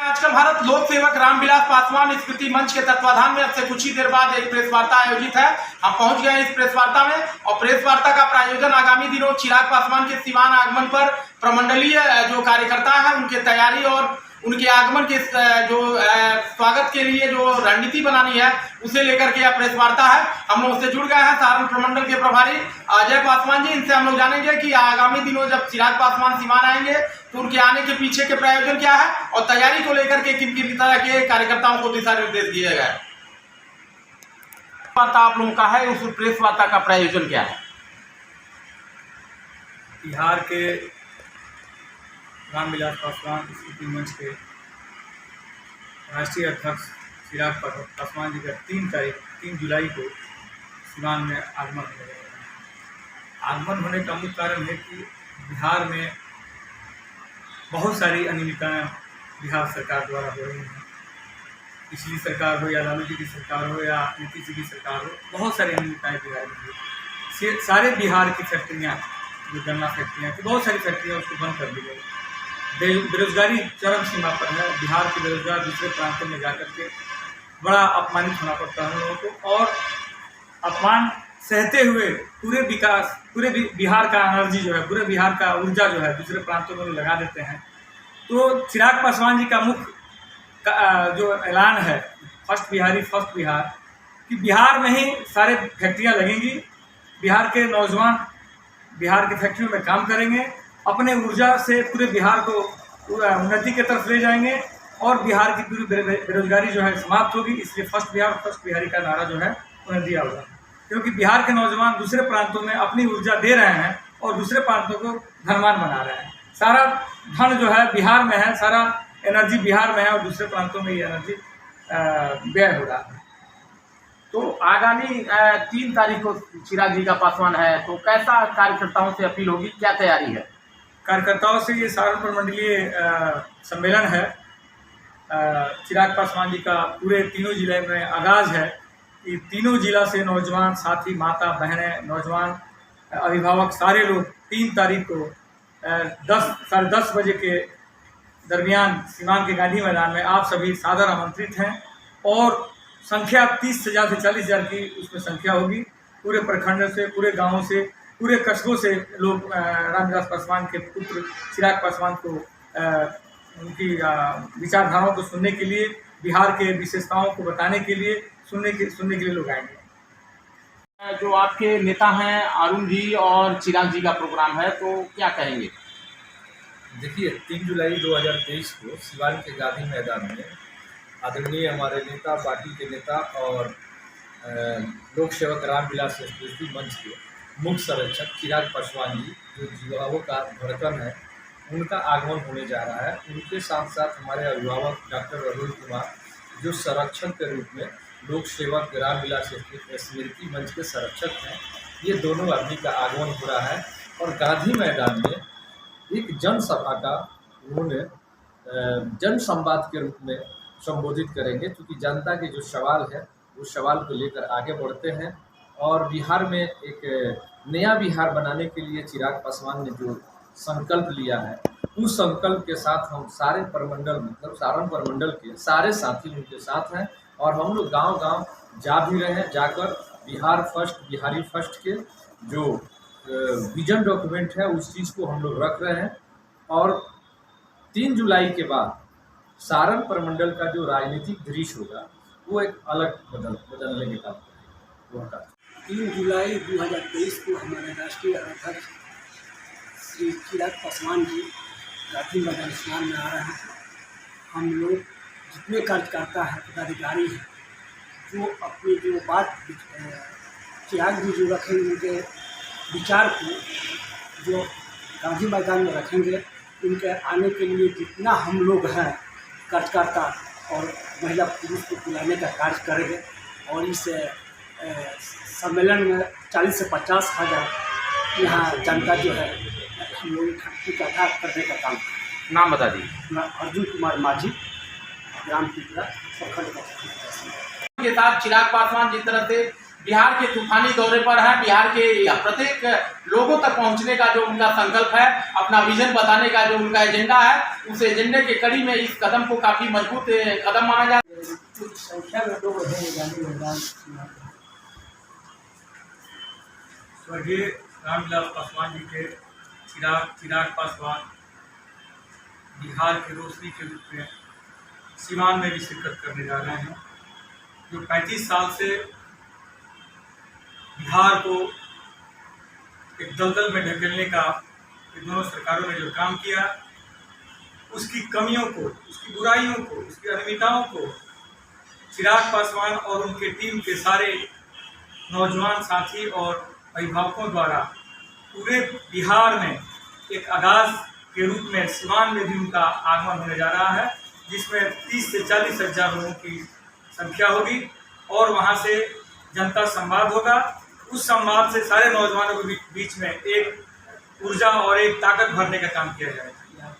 आजकल भारत लोक सेवक रामविलास पासवान स्मृति मंच के तत्वाधान में अब से कुछ ही देर बाद एक प्रेस वार्ता आयोजित है। हम पहुंच गए हैं इस प्रेस वार्ता में और प्रेस वार्ता का प्रायोजन आगामी दिनों चिराग पासवान के सीवान आगमन पर प्रमंडलीय जो कार्यकर्ता है उनके तैयारी और उनके आगमन के जो स्वागत के लिए जो रणनीति बनानी है उसे लेकर के यह प्रेस वार्ता है। हम लोग उससे जुड़ गए हैं सारण प्रमंडल के प्रभारी अजय पासवान जी। इनसे हम लोग जानेंगे कि आगामी दिनों जब चिराग पासवान सीवान आएंगे तो उनके आने के पीछे के प्रायोजन क्या है और तैयारी को लेकर के किन किन तरह के कार्यकर्ताओं को दिशा निर्देश दिए गए। वार्ता आप लोगों का है, उस प्रेस वार्ता का प्रायोजन क्या है? बिहार के रामविलास पासवान स्मृति मंच के राष्ट्रीय अध्यक्ष चिराग पासवान जी का 3 जुलाई को सीवान में आगमन हो रहा है। आगमन होने का मुख्य कारण है कि बिहार में बहुत सारी अनियमितताएँ बिहार सरकार द्वारा हो रही हैं। पिछली सरकार हो या लालू जी की सरकार हो या नीतीश जी की सरकार हो, बहुत सारी अनियमितताएँ बिहार में हुई। सारे बिहार की फैक्ट्रियाँ, जो गन्ना फैक्ट्रियाँ थी, बहुत सारी फैक्ट्रियाँ उसको बंद कर दी गई। बेरोजगारी चरम सीमा पर है। बिहार के बेरोजगार दूसरे प्रांतों में जाकर के बड़ा अपमानित होना पड़ता है हम लोगों को, और अपमान सहते हुए पूरे बिहार का एनर्जी जो है, पूरे बिहार का ऊर्जा जो है दूसरे प्रांतों में लगा देते हैं। तो चिराग पासवान जी का मुख्य जो ऐलान है फर्स्ट बिहार, कि बिहार में ही सारे फैक्ट्रियाँ लगेंगी। बिहार के नौजवान बिहार की फैक्ट्रियों में काम करेंगे, अपने ऊर्जा से पूरे बिहार को उन्नति की तरफ ले जाएंगे और बिहार की पूरी बेरोजगारी जो है समाप्त होगी। इसलिए फर्स्ट बिहारी का नारा जो है उन्हें दिया हुआ है, क्योंकि बिहार के नौजवान दूसरे प्रांतों में अपनी ऊर्जा दे रहे हैं और दूसरे प्रांतों को धनवान बना रहे हैं। सारा धन जो है बिहार में है, सारा एनर्जी बिहार में है और दूसरे प्रांतों में ये एनर्जी व्यय हो रहा है। तो आगामी 3 तारीख को चिराग जी का पासवान है, तो कैसा कार्यकर्ताओं से अपील होगी, क्या तैयारी है? कार्यकर्ताओं से ये सारण प्रमंडलीय सम्मेलन है। चिराग पासवान जी का पूरे तीनों जिले में आगाज़ है कि तीनों जिला से नौजवान साथी, माता बहनें, नौजवान अभिभावक, सारे लोग 3 तारीख को 10 साढ़े 10 बजे के दरमियान सीवान के गांधी मैदान में आप सभी सादर आमंत्रित हैं। और संख्या 30,000 से 40,000 की उसमें संख्या होगी। पूरे प्रखंड से, पूरे गाँव से, पूरे कस्बों से लोग रामविलास पासवान के पुत्र चिराग पासवान को उनकी विचारधाराओं को सुनने के लिए, बिहार के विशेषताओं को बताने के लिए, सुनने के लिए लोग आएंगे। जो आपके नेता हैं अरुण जी और चिराग जी का प्रोग्राम है, तो क्या कहेंगे? देखिए, 3 जुलाई 2023 को सीवान के गांधी मैदान में आदरणीय हमारे नेता, पार्टी के नेता और लोक सेवक रामविलास स्मृति मंच के मुख्य संरक्षक चिराग पासवान जी, जो युवाओं का धड़कन है, उनका आगमन होने जा रहा है। उनके साथ साथ हमारे अभिभावक डॉक्टर अरुण कुमार, जो संरक्षक के रूप में लोक सेवक रामविलास स्मृति मंच के संरक्षक हैं, ये दोनों आदमी का आगमन हो रहा है। और गांधी मैदान में एक जनसभा का उन्होंने जन संवाद के रूप में संबोधित करेंगे, क्योंकि जनता के जो सवाल है उस सवाल को लेकर आगे बढ़ते हैं। और बिहार में एक नया बिहार बनाने के लिए चिराग पासवान ने जो संकल्प लिया है, उस संकल्प के साथ हम सारे प्रमंडल, मतलब सारण प्रमंडल के सारे साथी उनके साथ हैं। और हम लोग गांव-गांव जा भी रहे हैं, जाकर बिहारी फर्स्ट के जो विजन डॉक्यूमेंट है उस चीज़ को हम लोग रख रहे हैं। और 3 जुलाई के बाद सारण प्रमंडल का जो राजनीतिक दृश्य होगा वो एक अलग बदलने के काम होगा। 3 जुलाई 2023 को हमारे राष्ट्रीय अध्यक्ष श्री चिराग पासवान जी गांधी मैदान सीवान में आ रहे हैं। हम लोग जितने कार्यकर्ता हैं, पदाधिकारी हैं, जो अपनी जो बात चिराग जी जो रखेंगे, उनके विचार को जो गांधी मैदान में रखेंगे, उनके आने के लिए जितना हम लोग हैं कार्यकर्ता और महिला पुरुष को बुलाने का कार्य करेंगे। और इस सम्मेलन में 40 से 50 हज़ार यहाँ जनता जो है हम लोग इकट्ठा करने का काम। नाम बता दीजिए। अर्जुन कुमार माझी, ग्राम पिपरा, प्रखंड के साथ चिराग पासवान जिस तरह से बिहार के तूफानी दौरे पर हैं। बिहार के प्रत्येक लोगों तक पहुंचने का जो उनका संकल्प है, अपना विजन बताने का जो उनका एजेंडा है, उस एजेंडे के कड़ी में इस कदम को काफी मजबूत कदम माना जाता है। कुछ संख्या में लोग हैं गांधी मैदान। स्वर्गीय रामविलास पासवान जी के चिराग पासवान बिहार के रोशनी के रूप में सीवान में भी शिरकत करने जा रहे हैं, जो 35 साल से बिहार को एक दलदल में ढकेलने का इन दोनों सरकारों ने जो काम किया, उसकी कमियों को, उसकी बुराइयों को, उसकी अनियमितताओं को चिराग पासवान और उनके टीम के सारे नौजवान साथी और अभिभावकों द्वारा पूरे बिहार में एक आगाज के रूप में सीवान में भी उनका आगमन होने जा रहा है, जिसमें 30 से 40 हजार लोगों की संख्या होगी और वहां से जनता संवाद होगा। उस संवाद से सारे नौजवानों के बीच में एक ऊर्जा और एक ताकत भरने का काम किया जाएगा।